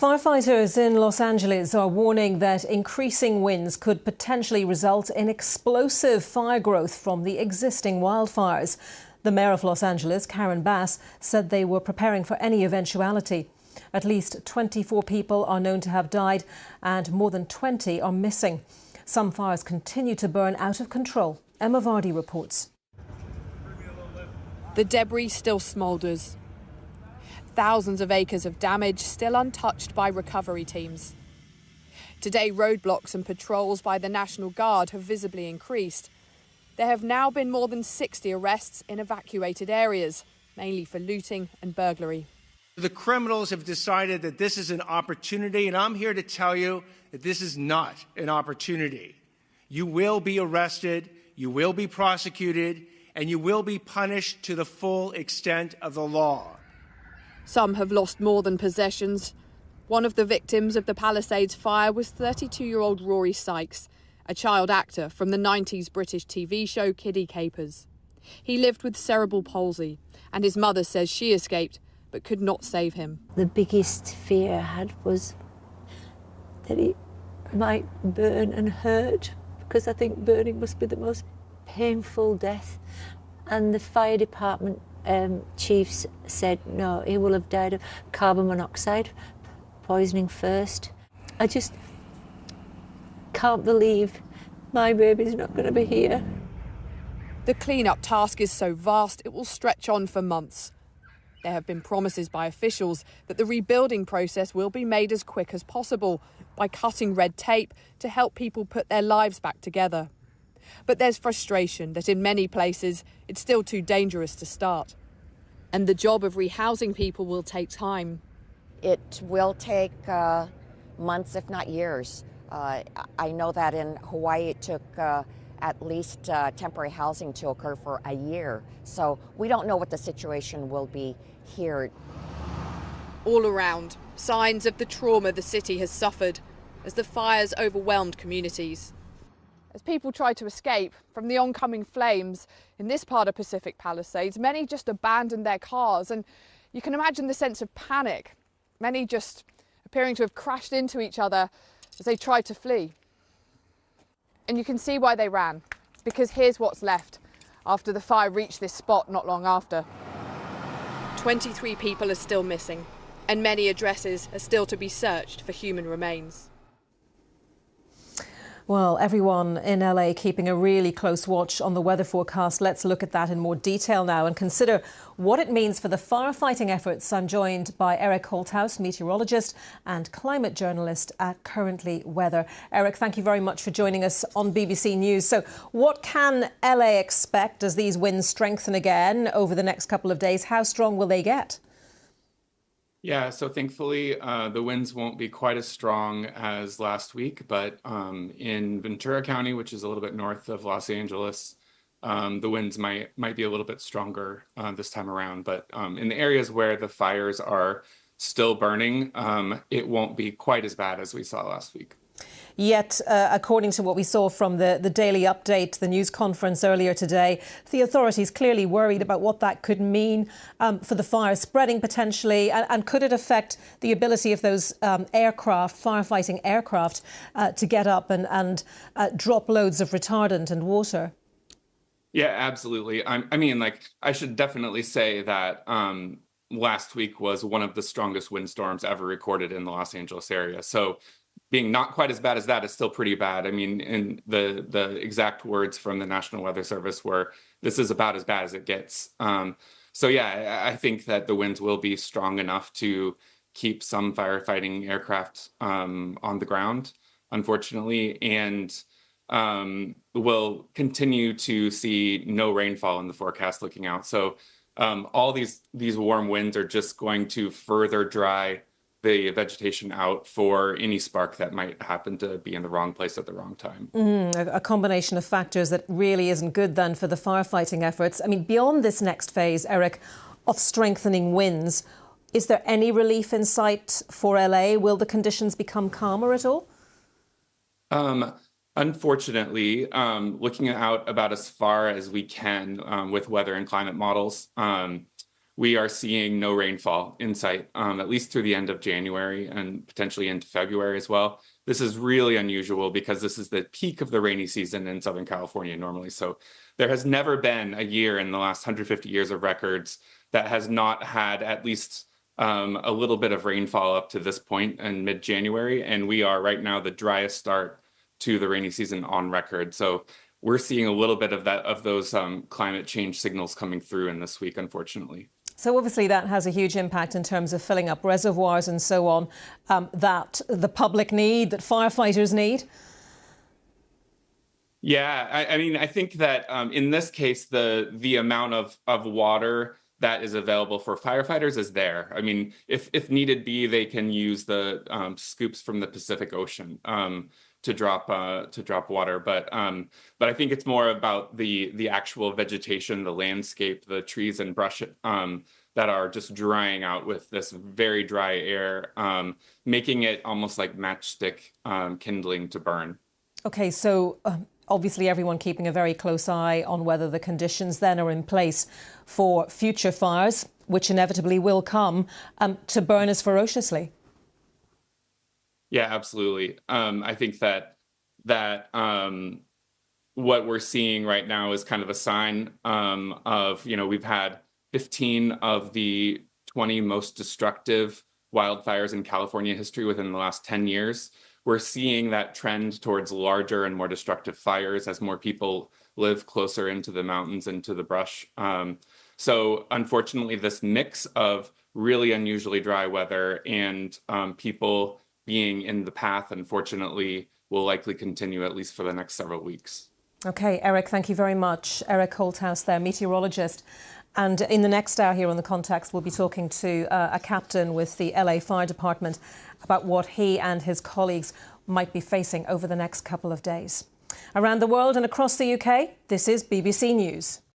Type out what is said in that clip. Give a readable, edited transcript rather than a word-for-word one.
Firefighters in Los Angeles are warning that increasing winds could potentially result in explosive fire growth from the existing wildfires. The mayor of Los Angeles, Karen Bass, said they were preparing for any eventuality. At least 24 people are known to have died and more than 20 are missing. Some fires continue to burn out of control. Emma Vardy reports. The debris still smoulders. Thousands of acres of damage still untouched by recovery teams. Today, roadblocks and patrols by the National Guard have visibly increased. There have now been more than 60 arrests in evacuated areas, mainly for looting and burglary. The criminals have decided that this is an opportunity, and I'm here to tell you that this is not an opportunity. You will be arrested, you will be prosecuted, and you will be punished to the full extent of the law. Some have lost more than possessions. One of the victims of the Palisades fire was 32-year-old Rory Sykes, a child actor from the 90s British TV show Kiddie Capers. He lived with cerebral palsy, and his mother says she escaped but could not save him. The biggest fear I had was that it might burn and hurt, because I think burning must be the most painful death. And the fire department chiefs said, no, he will have died of carbon monoxide poisoning first. I just can't believe my baby's not going to be here. The clean-up task is so vast it will stretch on for months. There have been promises by officials that the rebuilding process will be made as quick as possible by cutting red tape to help people put their lives back together. But there's frustration that in many places it's still too dangerous to start. And the job of rehousing people will take time. It will take months, if not years. I know that in Hawaii it took at least temporary housing to occur for a year. So we don't know what the situation will be here. All around, signs of the trauma the city has suffered as the fires overwhelmed communities. As people try to escape from the oncoming flames in this part of Pacific Palisades, many just abandoned their cars, and you can imagine the sense of panic. Many just appearing to have crashed into each other as they tried to flee. And you can see why they ran, because here's what's left after the fire reached this spot not long after. 23 people are still missing, and many addresses are still to be searched for human remains. Well, everyone in LA keeping a really close watch on the weather forecast. Let's look at that in more detail now and consider what it means for the firefighting efforts. I'm joined by Eric Holthouse, meteorologist and climate journalist at Currently Weather. Eric, thank you very much for joining us on BBC News. So what can LA expect as these winds strengthen again over the next couple of days? How strong will they get? Yeah, so thankfully the winds won't be quite as strong as last week, but in Ventura County, which is a little bit north of Los Angeles, the winds might be a little bit stronger this time around. But in the areas where the fires are still burning, it won't be quite as bad as we saw last week. Yet, according to what we saw from the daily update, the news conference earlier today, the authorities clearly worried about what that could mean for the fire spreading potentially, and could it affect the ability of those firefighting aircraft, to get up and drop loads of retardant and water? Yeah, absolutely. I mean, like, I should definitely say that last week was one of the strongest windstorms ever recorded in the Los Angeles area. So being not quite as bad as that is still pretty bad. I mean, in the exact words from the National Weather Service were, this is about as bad as it gets. So yeah, I think that the winds will be strong enough to keep some firefighting aircraft on the ground, unfortunately, and we'll continue to see no rainfall in the forecast looking out. So all these warm winds are just going to further dry the vegetation out for any spark that might happen to be in the wrong place at the wrong time. A combination of factors that really isn't good then for the firefighting efforts. I mean, beyond this next phase, Eric, of strengthening winds, is there any relief in sight for LA? Will the conditions become calmer at all? Unfortunately, looking out about as far as we can with weather and climate models, we are seeing no rainfall in sight, at least through the end of January and potentially into February as well. This is really unusual because this is the peak of the rainy season in Southern California normally. So there has never been a year in the last 150 years of records that has not had at least a little bit of rainfall up to this point in mid-January. And we are right now the driest start to the rainy season on record. So we're seeing a little bit of those climate change signals coming through in this week, unfortunately. So obviously that has a huge impact in terms of filling up reservoirs and so on, that the public need, that firefighters need. Yeah, I mean, I think that in this case, the amount of water that is available for firefighters is there. I mean, if needed be, they can use the scoops from the Pacific Ocean to drop water. But I think it's more about the actual vegetation, the landscape, the trees and brush that are just drying out with this very dry air, making it almost like matchstick kindling to burn. OK, so obviously everyone keeping a very close eye on whether the conditions then are in place for future fires, which inevitably will come, to burn as ferociously. Yeah, absolutely. I think that what we're seeing right now is kind of a sign of, we've had 15 of the 20 most destructive wildfires in California history within the last 10 years. We're seeing that trend towards larger and more destructive fires as more people live closer into the mountains and to the brush. So unfortunately, this mix of really unusually dry weather and people being in the path, unfortunately, will likely continue at least for the next several weeks. OK, Eric, thank you very much. Eric Holthouse there, meteorologist. And in the next hour here on The Context, we'll be talking to a captain with the LA Fire Department about what he and his colleagues might be facing over the next couple of days. Around the world and across the UK, this is BBC News.